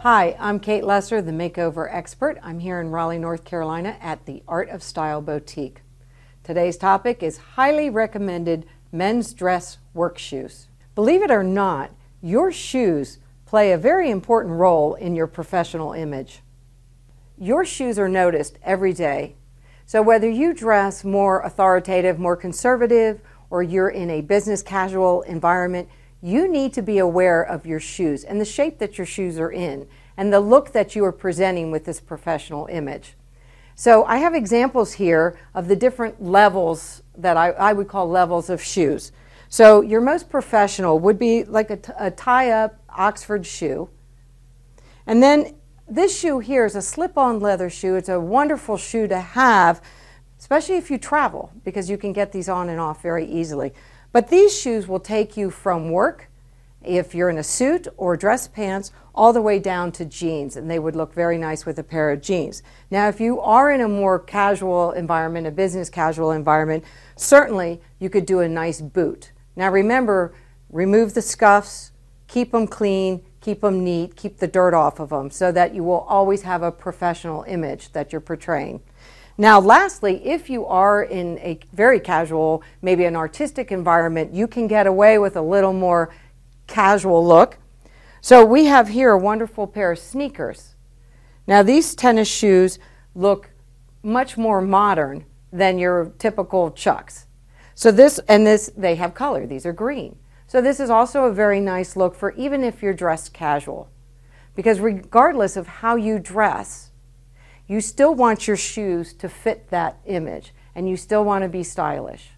Hi, I'm Kate Lesser, the makeover expert. I'm here in Raleigh, North Carolina at the Art of Style Boutique. Today's topic is highly recommended men's dress work shoes. Believe it or not, your shoes play a very important role in your professional image. Your shoes are noticed every day. So whether you dress more authoritative, more conservative, or you're in a business casual environment, you need to be aware of your shoes and the shape that your shoes are in and the look that you are presenting with this professional image. So I have examples here of the different levels that I would call levels of shoes. So your most professional would be like a tie-up Oxford shoe. And then this shoe here is a slip-on leather shoe. It's a wonderful shoe to have, especially if you travel, because you can get these on and off very easily. But these shoes will take you from work, if you're in a suit or dress pants, all the way down to jeans, and they would look very nice with a pair of jeans. Now, if you are in a more casual environment, a business casual environment, certainly you could do a nice boot. Now remember, remove the scuffs, keep them clean, keep them neat, keep the dirt off of them so that you will always have a professional image that you're portraying. Now lastly, if you are in a very casual, maybe an artistic environment, you can get away with a little more casual look. So we have here a wonderful pair of sneakers. Now these tennis shoes look much more modern than your typical Chucks. So this, they have color. These are green. So this is also a very nice look for even if you're dressed casual. Because regardless of how you dress, you still want your shoes to fit that image, and you still want to be stylish.